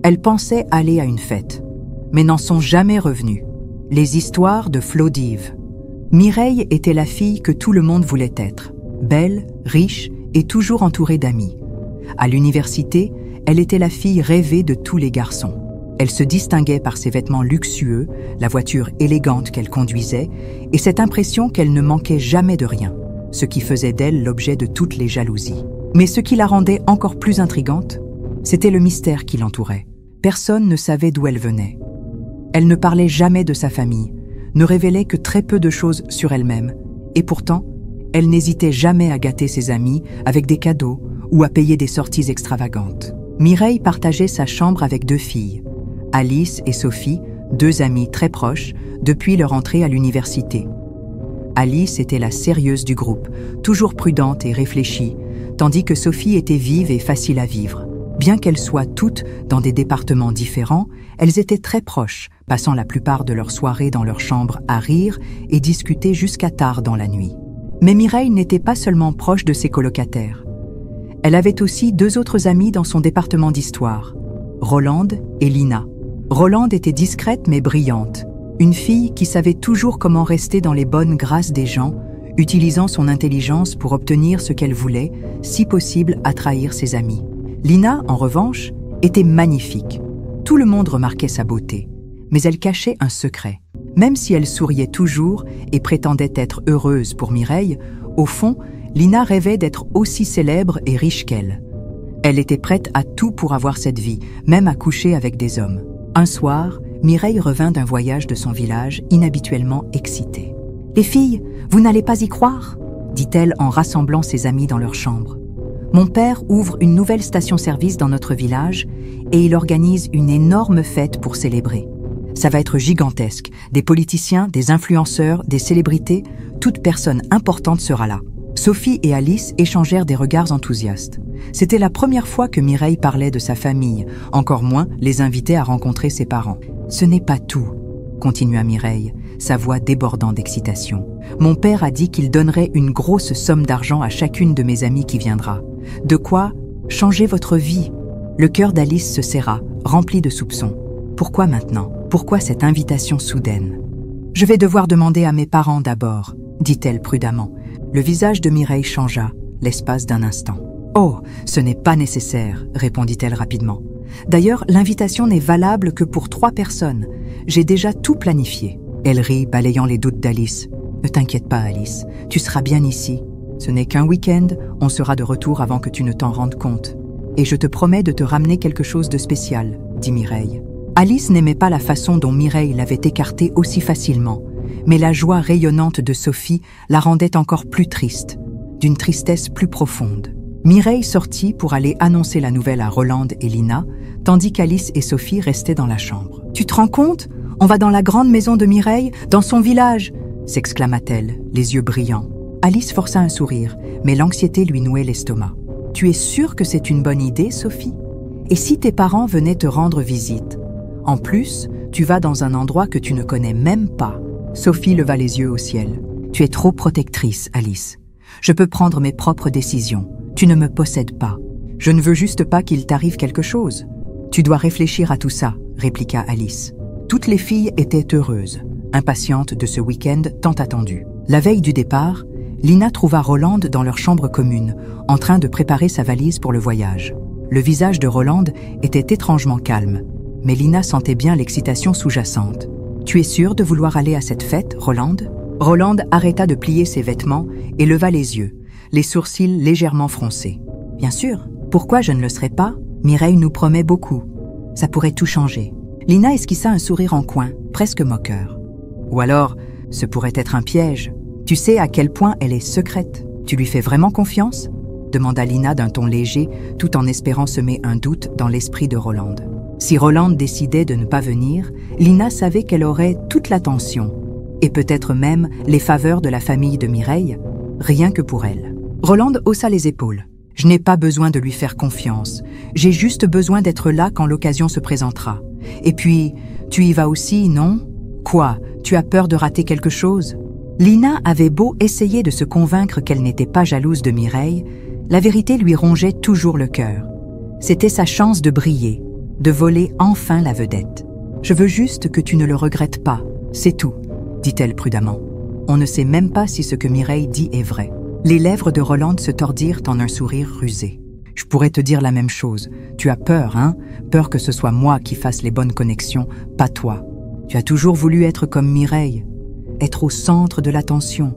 Elles pensaient aller à une fête, mais n'en sont jamais revenues. Les histoires de Plovdiv. Mireille était la fille que tout le monde voulait être, belle, riche et toujours entourée d'amis. À l'université, elle était la fille rêvée de tous les garçons. Elle se distinguait par ses vêtements luxueux, la voiture élégante qu'elle conduisait et cette impression qu'elle ne manquait jamais de rien, ce qui faisait d'elle l'objet de toutes les jalousies. Mais ce qui la rendait encore plus intrigante, c'était le mystère qui l'entourait. Personne ne savait d'où elle venait. Elle ne parlait jamais de sa famille, ne révélait que très peu de choses sur elle-même, et pourtant, elle n'hésitait jamais à gâter ses amis avec des cadeaux ou à payer des sorties extravagantes. Mireille partageait sa chambre avec 2 filles, Alice et Sophie, 2 amies très proches depuis leur entrée à l'université. Alice était la sérieuse du groupe, toujours prudente et réfléchie, tandis que Sophie était vive et facile à vivre. Bien qu'elles soient toutes dans des départements différents, elles étaient très proches, passant la plupart de leurs soirées dans leur chambre à rire et discuter jusqu'à tard dans la nuit. Mais Mireille n'était pas seulement proche de ses colocataires. Elle avait aussi 2 autres amies dans son département d'histoire, Rolande et Lina. Rolande était discrète mais brillante, une fille qui savait toujours comment rester dans les bonnes grâces des gens, utilisant son intelligence pour obtenir ce qu'elle voulait, si possible à trahir ses amis. Lina, en revanche, était magnifique. Tout le monde remarquait sa beauté, mais elle cachait un secret. Même si elle souriait toujours et prétendait être heureuse pour Mireille, au fond, Lina rêvait d'être aussi célèbre et riche qu'elle. Elle était prête à tout pour avoir cette vie, même à coucher avec des hommes. Un soir, Mireille revint d'un voyage de son village inhabituellement excitée. « Les filles, vous n'allez pas y croire ?» dit-elle en rassemblant ses amies dans leur chambre. « Mon père ouvre une nouvelle station-service dans notre village et il organise une énorme fête pour célébrer. Ça va être gigantesque. Des politiciens, des influenceurs, des célébrités, toute personne importante sera là. » Sophie et Alice échangèrent des regards enthousiastes. C'était la première fois que Mireille parlait de sa famille, encore moins les invitait à rencontrer ses parents. « Ce n'est pas tout, » continua Mireille, sa voix débordant d'excitation. « Mon père a dit qu'il donnerait une grosse somme d'argent à chacune de mes amies qui viendra. De quoi changer votre vie. » Le cœur d'Alice se serra, rempli de soupçons. Pourquoi maintenant? Pourquoi cette invitation soudaine? « Je vais devoir demander à mes parents d'abord, » dit-elle prudemment. Le visage de Mireille changea, l'espace d'un instant. « Oh, ce n'est pas nécessaire, » répondit-elle rapidement. « D'ailleurs, l'invitation n'est valable que pour 3 personnes. J'ai déjà tout planifié. » Elle rit, balayant les doutes d'Alice. « Ne t'inquiète pas, Alice, tu seras bien ici. Ce n'est qu'un week-end, on sera de retour avant que tu ne t'en rendes compte. Et je te promets de te ramener quelque chose de spécial, » dit Mireille. Alice n'aimait pas la façon dont Mireille l'avait écartée aussi facilement, mais la joie rayonnante de Sophie la rendait encore plus triste, d'une tristesse plus profonde. Mireille sortit pour aller annoncer la nouvelle à Rolande et Lina, tandis qu'Alice et Sophie restaient dans la chambre. « Tu te rends compte? On va dans la grande maison de Mireille, dans son village !» s'exclama-t-elle, les yeux brillants. Alice força un sourire, mais l'anxiété lui nouait l'estomac. « Tu es sûre que c'est une bonne idée, Sophie? Et si tes parents venaient te rendre visite? En plus, tu vas dans un endroit que tu ne connais même pas. » Sophie leva les yeux au ciel. « Tu es trop protectrice, Alice. Je peux prendre mes propres décisions. Tu ne me possèdes pas. Je ne veux juste pas qu'il t'arrive quelque chose. » « Tu dois réfléchir à tout ça, » répliqua Alice. Toutes les filles étaient heureuses, impatientes de ce week-end tant attendu. La veille du départ, Lina trouva Rolande dans leur chambre commune, en train de préparer sa valise pour le voyage. Le visage de Rolande était étrangement calme, mais Lina sentait bien l'excitation sous-jacente. « Tu es sûre de vouloir aller à cette fête, Rolande ?» Rolande arrêta de plier ses vêtements et leva les yeux, les sourcils légèrement froncés. « Bien sûr. Pourquoi je ne le serais pas? Mireille nous promet beaucoup. Ça pourrait tout changer. » Lina esquissa un sourire en coin, presque moqueur. « Ou alors, ce pourrait être un piège. Tu sais à quel point elle est secrète. Tu lui fais vraiment confiance ?» demanda Lina d'un ton léger, tout en espérant semer un doute dans l'esprit de Rolande. Si Rolande décidait de ne pas venir, Lina savait qu'elle aurait toute l'attention, et peut-être même les faveurs de la famille de Mireille, rien que pour elle. Rolande haussa les épaules. « Je n'ai pas besoin de lui faire confiance. J'ai juste besoin d'être là quand l'occasion se présentera. Et puis, tu y vas aussi, non? Quoi? Tu as peur de rater quelque chose? » Lina avait beau essayer de se convaincre qu'elle n'était pas jalouse de Mireille, la vérité lui rongeait toujours le cœur. C'était sa chance de briller, de voler enfin la vedette. « Je veux juste que tu ne le regrettes pas, c'est tout, » dit-elle prudemment. On ne sait même pas si ce que Mireille dit est vrai. Les lèvres de Rolande se tordirent en un sourire rusé. « Je pourrais te dire la même chose. Tu as peur, hein? Peur que ce soit moi qui fasse les bonnes connexions, pas toi. Tu as toujours voulu être comme Mireille, être au centre de l'attention.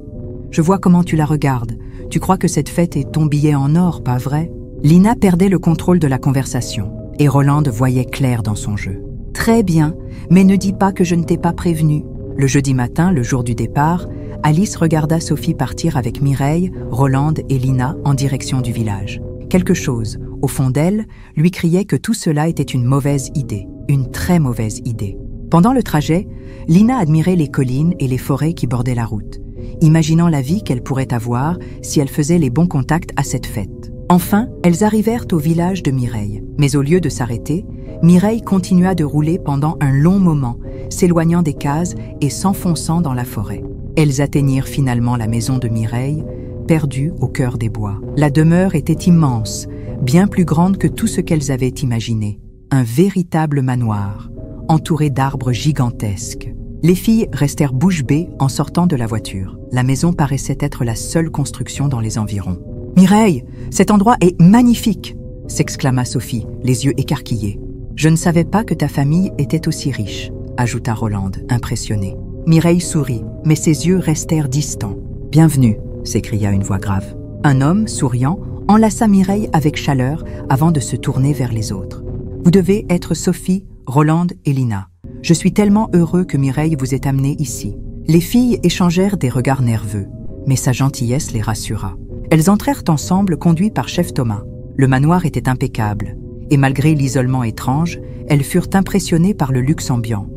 Je vois comment tu la regardes. Tu crois que cette fête est ton billet en or, pas vrai? » Lina perdait le contrôle de la conversation, et Rolande voyait clair dans son jeu. « Très bien, mais ne dis pas que je ne t'ai pas prévenu. » Le jeudi matin, le jour du départ, Alice regarda Sophie partir avec Mireille, Rolande et Lina en direction du village. Quelque chose, au fond d'elle, lui criait que tout cela était une mauvaise idée, une très mauvaise idée. Pendant le trajet, Lina admirait les collines et les forêts qui bordaient la route, imaginant la vie qu'elle pourrait avoir si elle faisait les bons contacts à cette fête. Enfin, elles arrivèrent au village de Mireille. Mais au lieu de s'arrêter, Mireille continua de rouler pendant un long moment, s'éloignant des cases et s'enfonçant dans la forêt. Elles atteignirent finalement la maison de Mireille, perdue au cœur des bois. La demeure était immense, bien plus grande que tout ce qu'elles avaient imaginé. Un véritable manoir, entouré d'arbres gigantesques. Les filles restèrent bouche bée en sortant de la voiture. La maison paraissait être la seule construction dans les environs. « Mireille, cet endroit est magnifique !» s'exclama Sophie, les yeux écarquillés. « Je ne savais pas que ta famille était aussi riche », ajouta Rolande, impressionnée. Mireille sourit, mais ses yeux restèrent distants. « Bienvenue !» s'écria une voix grave. Un homme, souriant, enlaça Mireille avec chaleur avant de se tourner vers les autres. « Vous devez être Sophie, Rolande et Lina. Je suis tellement heureux que Mireille vous ait amené ici. » Les filles échangèrent des regards nerveux, mais sa gentillesse les rassura. Elles entrèrent ensemble, conduits par chef Thomas. Le manoir était impeccable, et malgré l'isolement étrange, elles furent impressionnées par le luxe ambiant.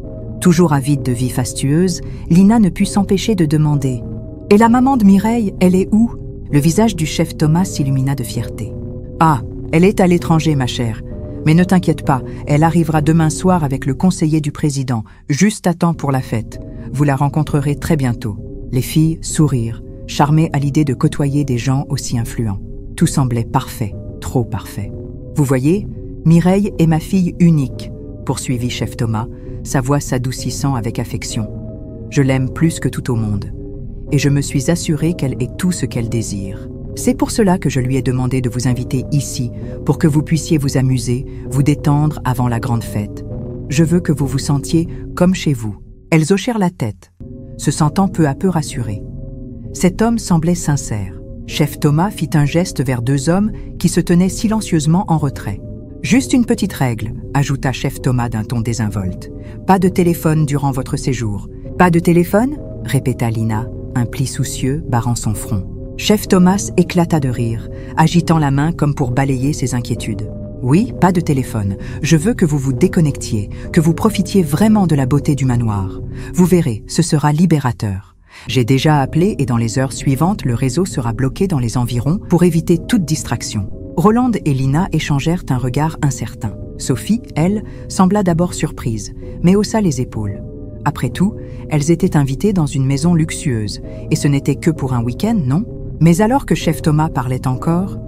Toujours avide de vie fastueuse, Lina ne put s'empêcher de demander « Et la maman de Mireille, elle est où ?» Le visage du chef Thomas s'illumina de fierté. « Ah, elle est à l'étranger, ma chère. Mais ne t'inquiète pas, elle arrivera demain soir avec le conseiller du président, juste à temps pour la fête. Vous la rencontrerez très bientôt. » Les filles sourirent, charmées à l'idée de côtoyer des gens aussi influents. Tout semblait parfait, trop parfait. « Vous voyez, Mireille est ma fille unique, » poursuivit chef Thomas, sa voix s'adoucissant avec affection. « Je l'aime plus que tout au monde, et je me suis assurée qu'elle est tout ce qu'elle désire. C'est pour cela que je lui ai demandé de vous inviter ici, pour que vous puissiez vous amuser, vous détendre avant la grande fête. Je veux que vous vous sentiez comme chez vous. » Elles hochèrent la tête, se sentant peu à peu rassurées. Cet homme semblait sincère. Chef Thomas fit un geste vers deux hommes qui se tenaient silencieusement en retrait. « Juste une petite règle », ajouta chef Thomas d'un ton désinvolte. « Pas de téléphone durant votre séjour. »« Pas de téléphone ?» répéta Lina, un pli soucieux barrant son front. Chef Thomas éclata de rire, agitant la main comme pour balayer ses inquiétudes. « Oui, pas de téléphone. Je veux que vous vous déconnectiez, que vous profitiez vraiment de la beauté du manoir. Vous verrez, ce sera libérateur. J'ai déjà appelé et dans les heures suivantes, le réseau sera bloqué dans les environs pour éviter toute distraction. » Rolande et Lina échangèrent un regard incertain. Sophie, elle, sembla d'abord surprise, mais haussa les épaules. Après tout, elles étaient invitées dans une maison luxueuse, et ce n'était que pour un week-end, non? Mais alors que chef Thomas parlait encore,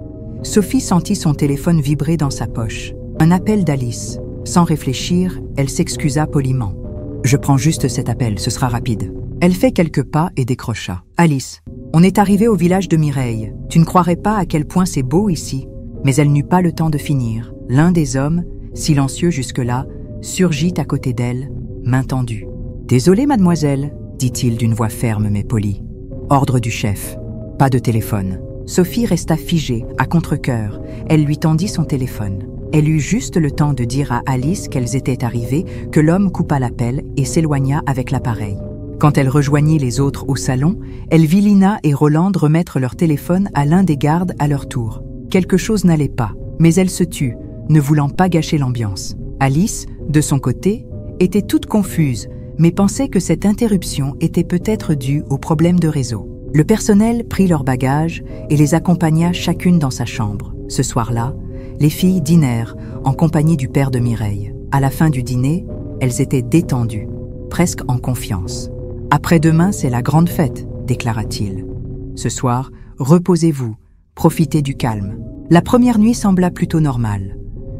Sophie sentit son téléphone vibrer dans sa poche. Un appel d'Alice. Sans réfléchir, elle s'excusa poliment. « Je prends juste cet appel, ce sera rapide. » Elle fait quelques pas et décrocha. « Alice, on est arrivé au village de Mireille. Tu ne croirais pas à quel point c'est beau ici. » Mais elle n'eut pas le temps de finir. L'un des hommes, silencieux jusque-là, surgit à côté d'elle, main tendue. « Désolée, mademoiselle, » dit-il d'une voix ferme mais polie. « Ordre du chef. Pas de téléphone. » Sophie resta figée, à contre-cœur. Elle lui tendit son téléphone. Elle eut juste le temps de dire à Alice qu'elles étaient arrivées, que l'homme coupa l'appel et s'éloigna avec l'appareil. Quand elle rejoignit les autres au salon, elle vit Lina et Rolande remettre leur téléphone à l'un des gardes à leur tour. Quelque chose n'allait pas, mais elle se tut, ne voulant pas gâcher l'ambiance. Alice, de son côté, était toute confuse, mais pensait que cette interruption était peut-être due au problème de réseau. Le personnel prit leurs bagages et les accompagna chacune dans sa chambre. Ce soir-là, les filles dînèrent en compagnie du père de Mireille. À la fin du dîner, elles étaient détendues, presque en confiance. « Après-demain, c'est la grande fête », déclara-t-il. « Ce soir, reposez-vous, profitez du calme. » La première nuit sembla plutôt normale.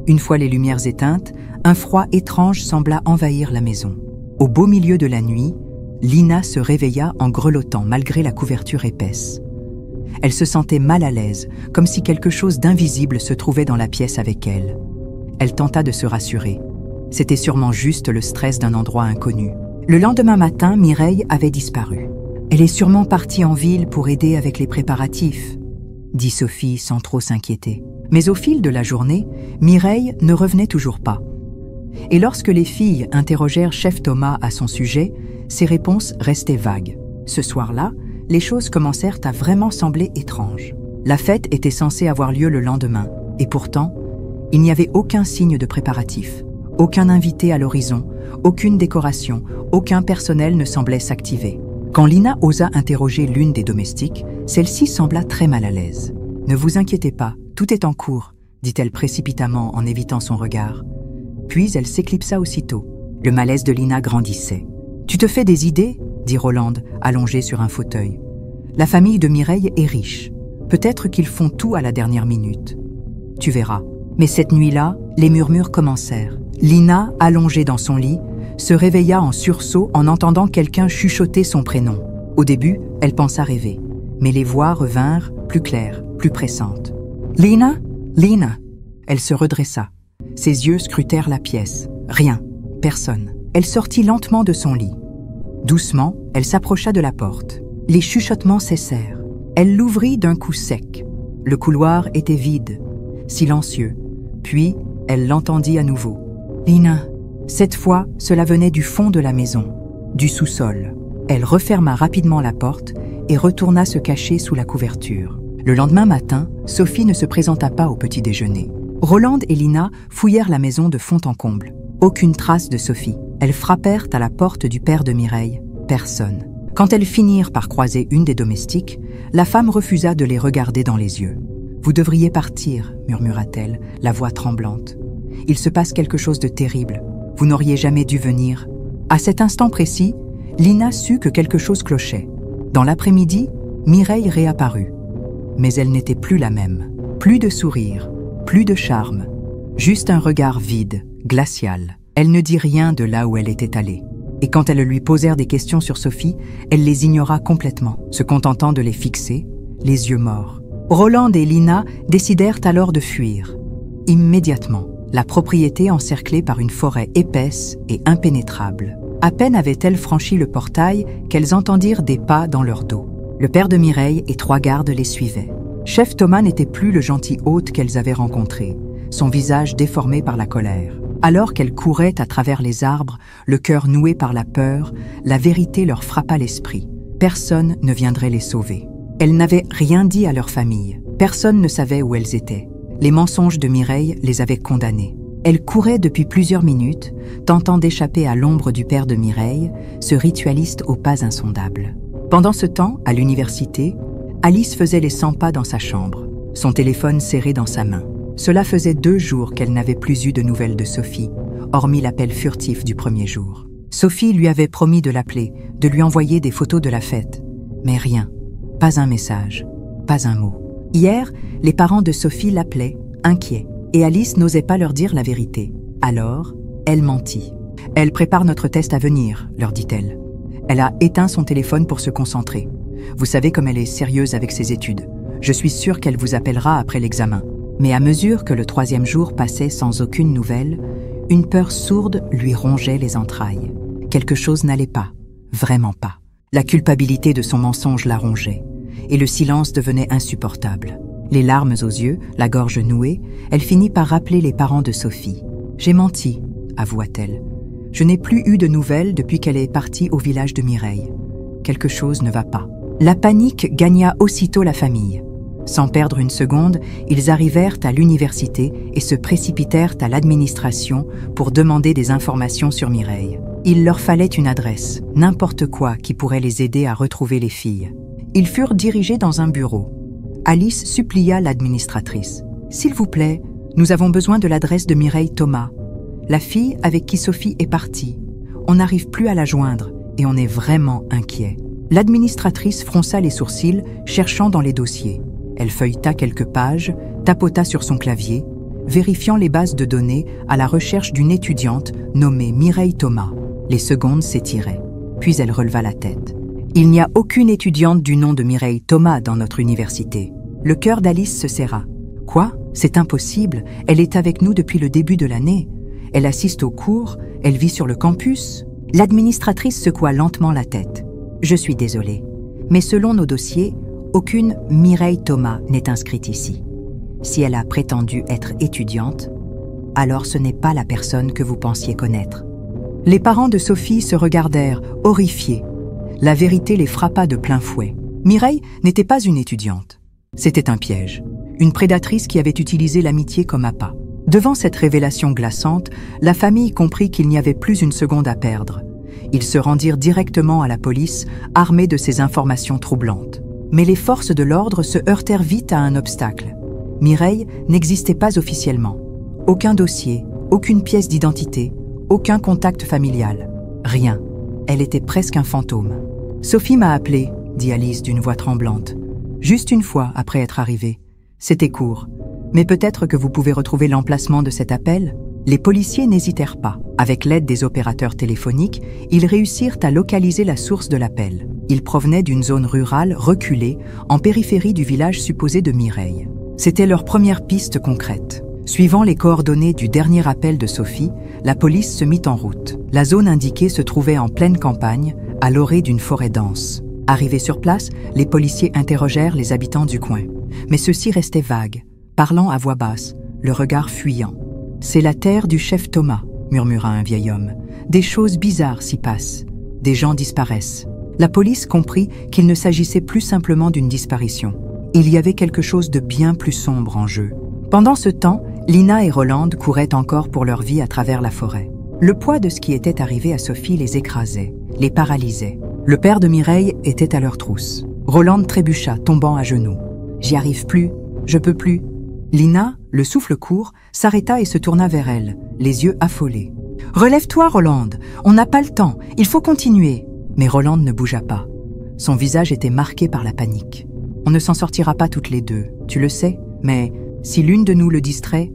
Une fois les lumières éteintes, un froid étrange sembla envahir la maison. Au beau milieu de la nuit, Lina se réveilla en grelottant malgré la couverture épaisse. Elle se sentait mal à l'aise, comme si quelque chose d'invisible se trouvait dans la pièce avec elle. Elle tenta de se rassurer. C'était sûrement juste le stress d'un endroit inconnu. Le lendemain matin, Mireille avait disparu. « Elle est sûrement partie en ville pour aider avec les préparatifs », dit Sophie sans trop s'inquiéter. Mais au fil de la journée, Mireille ne revenait toujours pas. Et lorsque les filles interrogèrent chef Thomas à son sujet, ses réponses restaient vagues. Ce soir-là, les choses commencèrent à vraiment sembler étranges. La fête était censée avoir lieu le lendemain, et pourtant, il n'y avait aucun signe de préparatif. Aucun invité à l'horizon, aucune décoration, aucun personnel ne semblait s'activer. Quand Lina osa interroger l'une des domestiques, celle-ci sembla très mal à l'aise. « Ne vous inquiétez pas, tout est en cours », dit-elle précipitamment en évitant son regard. Puis elle s'éclipsa aussitôt. Le malaise de Lina grandissait. « Tu te fais des idées ?» dit Rolande, allongée sur un fauteuil. « La famille de Mireille est riche. Peut-être qu'ils font tout à la dernière minute. Tu verras. » Mais cette nuit-là, les murmures commencèrent. Lina, allongée dans son lit, se réveilla en sursaut en entendant quelqu'un chuchoter son prénom. Au début, elle pensa rêver, mais les voix revinrent plus claires, plus pressantes. « Lina, Lina !» Elle se redressa. Ses yeux scrutèrent la pièce. Rien, personne. Elle sortit lentement de son lit. Doucement, elle s'approcha de la porte. Les chuchotements cessèrent. Elle l'ouvrit d'un coup sec. Le couloir était vide, silencieux. Puis, elle l'entendit à nouveau. « Lina !» Cette fois, cela venait du fond de la maison, du sous-sol. Elle referma rapidement la porte et retourna se cacher sous la couverture. Le lendemain matin, Sophie ne se présenta pas au petit déjeuner. Rolande et Lina fouillèrent la maison de fond en comble. Aucune trace de Sophie. Elles frappèrent à la porte du père de Mireille. Personne. Quand elles finirent par croiser une des domestiques, la femme refusa de les regarder dans les yeux. « Vous devriez partir », murmura-t-elle, la voix tremblante. « Il se passe quelque chose de terrible. Vous n'auriez jamais dû venir. » À cet instant précis, Lina sut que quelque chose clochait. Dans l'après-midi, Mireille réapparut. Mais elle n'était plus la même. Plus de sourire, plus de charme. Juste un regard vide, glacial. Elle ne dit rien de là où elle était allée. Et quand elles lui posèrent des questions sur Sophie, elle les ignora complètement, se contentant de les fixer, les yeux morts. Rolande et Lina décidèrent alors de fuir. Immédiatement, la propriété encerclée par une forêt épaisse et impénétrable. À peine avaient-elles franchi le portail qu'elles entendirent des pas dans leur dos. Le père de Mireille et 3 gardes les suivaient. Chef Thomas n'était plus le gentil hôte qu'elles avaient rencontré, son visage déformé par la colère. Alors qu'elles couraient à travers les arbres, le cœur noué par la peur, la vérité leur frappa l'esprit. Personne ne viendrait les sauver. Elles n'avaient rien dit à leur famille. Personne ne savait où elles étaient. Les mensonges de Mireille les avaient condamnées. Elles couraient depuis plusieurs minutes, tentant d'échapper à l'ombre du père de Mireille, ce ritualiste aux pas insondables. Pendant ce temps, à l'université, Alice faisait les 100 pas dans sa chambre, son téléphone serré dans sa main. Cela faisait 2 jours qu'elle n'avait plus eu de nouvelles de Sophie, hormis l'appel furtif du premier jour. Sophie lui avait promis de l'appeler, de lui envoyer des photos de la fête. Mais rien, pas un message, pas un mot. Hier, les parents de Sophie l'appelaient, inquiets, et Alice n'osait pas leur dire la vérité. Alors, elle mentit. « Elle prépare notre test à venir », leur dit-elle. Elle a éteint son téléphone pour se concentrer. Vous savez comme elle est sérieuse avec ses études. Je suis sûre qu'elle vous appellera après l'examen. Mais à mesure que le 3e jour passait sans aucune nouvelle, une peur sourde lui rongeait les entrailles. Quelque chose n'allait pas, vraiment pas. La culpabilité de son mensonge la rongeait, et le silence devenait insupportable. Les larmes aux yeux, la gorge nouée, elle finit par rappeler les parents de Sophie. « J'ai menti », avoua-t-elle. « Je n'ai plus eu de nouvelles depuis qu'elle est partie au village de Mireille. Quelque chose ne va pas. » La panique gagna aussitôt la famille. Sans perdre une seconde, ils arrivèrent à l'université et se précipitèrent à l'administration pour demander des informations sur Mireille. Il leur fallait une adresse, n'importe quoi qui pourrait les aider à retrouver les filles. Ils furent dirigés dans un bureau. Alice supplia l'administratrice. « S'il vous plaît, nous avons besoin de l'adresse de Mireille Thomas, la fille avec qui Sophie est partie. On n'arrive plus à la joindre et on est vraiment inquiet. » L'administratrice fronça les sourcils, cherchant dans les dossiers. Elle feuilleta quelques pages, tapota sur son clavier, vérifiant les bases de données à la recherche d'une étudiante nommée Mireille Thomas. Les secondes s'étiraient, puis elle releva la tête. Il n'y a aucune étudiante du nom de Mireille Thomas dans notre université. Le cœur d'Alice se serra. Quoi? C'est impossible, elle est avec nous depuis le début de l'année. Elle assiste aux cours, elle vit sur le campus. L'administratrice secoua lentement la tête. Je suis désolée, mais selon nos dossiers, aucune Mireille Thomas n'est inscrite ici. Si elle a prétendu être étudiante, alors ce n'est pas la personne que vous pensiez connaître. Les parents de Sophie se regardèrent, horrifiés. La vérité les frappa de plein fouet. Mireille n'était pas une étudiante. C'était un piège, une prédatrice qui avait utilisé l'amitié comme appât. Devant cette révélation glaçante, la famille comprit qu'il n'y avait plus une seconde à perdre. Ils se rendirent directement à la police, armés de ces informations troublantes. Mais les forces de l'ordre se heurtèrent vite à un obstacle. Mireille n'existait pas officiellement. Aucun dossier, aucune pièce d'identité, aucun contact familial. Rien. Elle était presque un fantôme. « Sophie m'a appelée », dit Alice d'une voix tremblante. « Juste une fois après être arrivée. C'était court. Mais peut-être que vous pouvez retrouver l'emplacement de cet appel ?» Les policiers n'hésitèrent pas. Avec l'aide des opérateurs téléphoniques, ils réussirent à localiser la source de l'appel. Il provenait d'une zone rurale reculée, en périphérie du village supposé de Mireille. C'était leur première piste concrète. Suivant les coordonnées du dernier appel de Sophie, la police se mit en route. La zone indiquée se trouvait en pleine campagne, à l'orée d'une forêt dense. Arrivés sur place, les policiers interrogèrent les habitants du coin. Mais ceux-ci restaient vagues, parlant à voix basse, le regard fuyant. « C'est la terre du chef Thomas », murmura un vieil homme. « Des choses bizarres s'y passent. Des gens disparaissent. » La police comprit qu'il ne s'agissait plus simplement d'une disparition. Il y avait quelque chose de bien plus sombre en jeu. Pendant ce temps, Lina et Rolande couraient encore pour leur vie à travers la forêt. Le poids de ce qui était arrivé à Sophie les écrasait, les paralysait. Le père de Mireille était à leur trousse. Rolande trébucha, tombant à genoux. « J'y arrive plus, je peux plus. » Lina, le souffle court, s'arrêta et se tourna vers elle, les yeux affolés. « Relève-toi, Rolande, on n'a pas le temps, il faut continuer. » Mais Rolande ne bougea pas. Son visage était marqué par la panique. « On ne s'en sortira pas toutes les deux, tu le sais, mais si l'une de nous le distrait,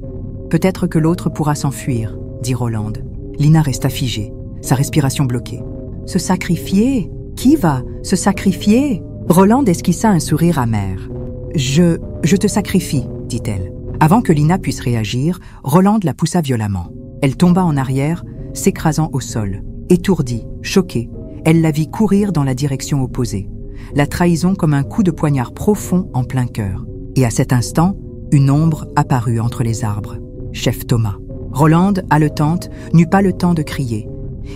peut-être que l'autre pourra s'enfuir, » dit Rolande. Lina resta figée, sa respiration bloquée. « Se sacrifier? Qui va se sacrifier ?» Rolande esquissa un sourire amer. « Je te sacrifie, » dit-elle. Avant que Lina puisse réagir, Rolande la poussa violemment. Elle tomba en arrière, s'écrasant au sol. Étourdie, choquée, elle la vit courir dans la direction opposée. La trahison comme un coup de poignard profond en plein cœur. Et à cet instant, une ombre apparut entre les arbres. Chef Thomas. Rolande, haletante, n'eut pas le temps de crier.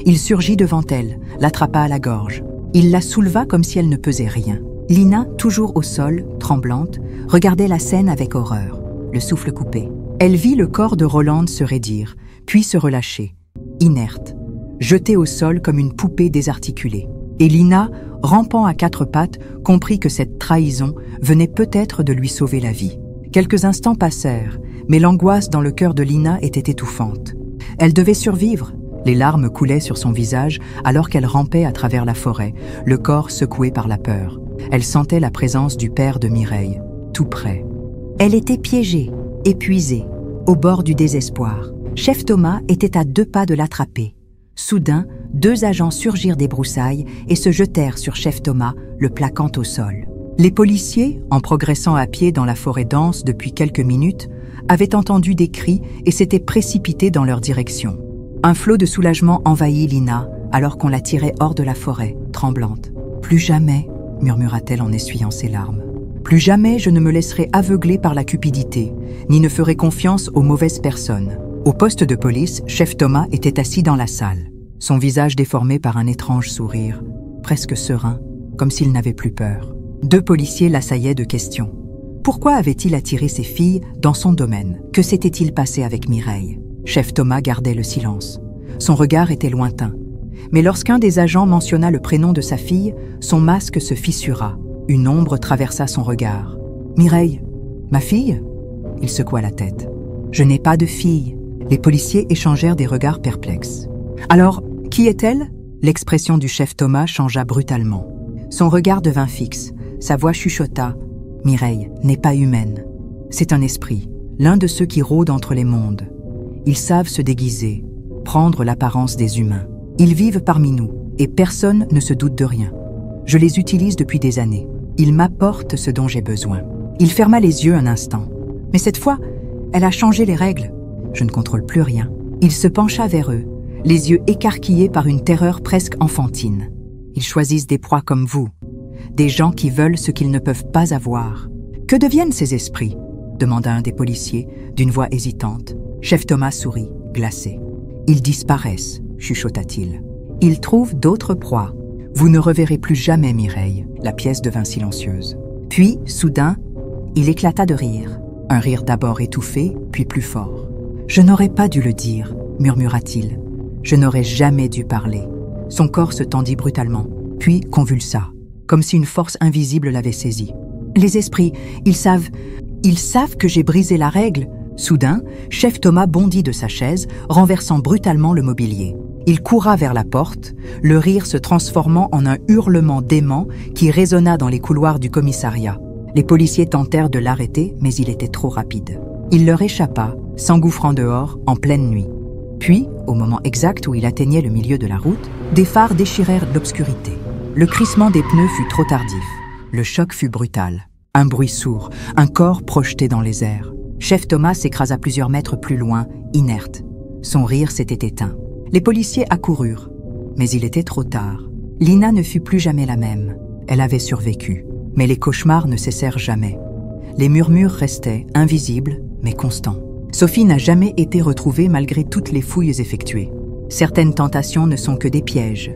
Il surgit devant elle, l'attrapa à la gorge. Il la souleva comme si elle ne pesait rien. Lina, toujours au sol, tremblante, regardait la scène avec horreur, le souffle coupé. Elle vit le corps de Rolande se raidir, puis se relâcher, inerte, jetée au sol comme une poupée désarticulée. Et Lina, rampant à quatre pattes, comprit que cette trahison venait peut-être de lui sauver la vie. Quelques instants passèrent, mais l'angoisse dans le cœur de Lina était étouffante. Elle devait survivre. Les larmes coulaient sur son visage alors qu'elle rampait à travers la forêt, le corps secoué par la peur. Elle sentait la présence du père de Mireille, tout près. Elle était piégée, épuisée, au bord du désespoir. Chef Thomas était à 2 pas de l'attraper. Soudain, 2 agents surgirent des broussailles et se jetèrent sur Chef Thomas, le plaquant au sol. Les policiers, en progressant à pied dans la forêt dense depuis quelques minutes, avaient entendu des cris et s'étaient précipités dans leur direction. Un flot de soulagement envahit Lina alors qu'on la tirait hors de la forêt, tremblante. « Plus jamais », murmura-t-elle en essuyant ses larmes. « Plus jamais je ne me laisserai aveugler par la cupidité, ni ne ferai confiance aux mauvaises personnes. » Au poste de police, Chef Thomas était assis dans la salle, son visage déformé par un étrange sourire, presque serein, comme s'il n'avait plus peur. 2 policiers l'assaillaient de questions. Pourquoi avait-il attiré ses filles dans son domaine? Que s'était-il passé avec Mireille? Chef Thomas gardait le silence. Son regard était lointain. Mais lorsqu'un des agents mentionna le prénom de sa fille, son masque se fissura. Une ombre traversa son regard. « Mireille, ma fille ?» Il secoua la tête. « Je n'ai pas de fille. » Les policiers échangèrent des regards perplexes. « Alors, qui est-elle » L'expression du chef Thomas changea brutalement. Son regard devint fixe. Sa voix chuchota. « Mireille n'est pas humaine. C'est un esprit, l'un de ceux qui rôdent entre les mondes. Ils savent se déguiser, prendre l'apparence des humains. Ils vivent parmi nous, et personne ne se doute de rien. Je les utilise depuis des années. Ils m'apportent ce dont j'ai besoin. Il ferma les yeux un instant. Mais cette fois, elle a changé les règles. Je ne contrôle plus rien. Il se pencha vers eux, les yeux écarquillés par une terreur presque enfantine. Ils choisissent des proies comme vous, des gens qui veulent ce qu'ils ne peuvent pas avoir. Que deviennent ces esprits ? Demanda un des policiers, d'une voix hésitante. Chef Thomas sourit, glacé. Ils disparaissent, chuchota-t-il. Ils trouvent d'autres proies. Vous ne reverrez plus jamais Mireille. La pièce devint silencieuse. Puis, soudain, il éclata de rire. Un rire d'abord étouffé, puis plus fort. Je n'aurais pas dû le dire, murmura-t-il. Je n'aurais jamais dû parler. Son corps se tendit brutalement, puis convulsa, comme si une force invisible l'avait saisi. Les esprits, ils savent que j'ai brisé la règle. Soudain, Chef Thomas bondit de sa chaise, renversant brutalement le mobilier. Il coura vers la porte, le rire se transformant en un hurlement dément qui résonna dans les couloirs du commissariat. Les policiers tentèrent de l'arrêter, mais il était trop rapide. Il leur échappa, s'engouffrant dehors, en pleine nuit. Puis, au moment exact où il atteignait le milieu de la route, des phares déchirèrent l'obscurité. Le crissement des pneus fut trop tardif. Le choc fut brutal. Un bruit sourd, un corps projeté dans les airs. Chef Thomas s'écrasa plusieurs mètres plus loin, inerte. Son rire s'était éteint. Les policiers accoururent, mais il était trop tard. Lina ne fut plus jamais la même. Elle avait survécu, mais les cauchemars ne cessèrent jamais. Les murmures restaient invisibles, mais constants. Sophie n'a jamais été retrouvée malgré toutes les fouilles effectuées. Certaines tentations ne sont que des pièges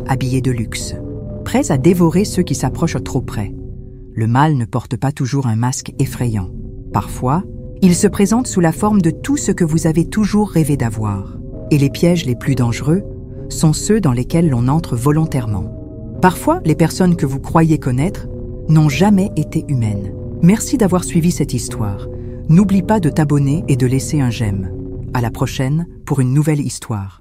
habillés de luxe, prêts à dévorer ceux qui s'approchent trop près. Le mal ne porte pas toujours un masque effrayant. Parfois, il se présente sous la forme de tout ce que vous avez toujours rêvé d'avoir. Et les pièges les plus dangereux sont ceux dans lesquels l'on entre volontairement. Parfois, les personnes que vous croyez connaître n'ont jamais été humaines. Merci d'avoir suivi cette histoire. N'oublie pas de t'abonner et de laisser un j'aime. À la prochaine pour une nouvelle histoire.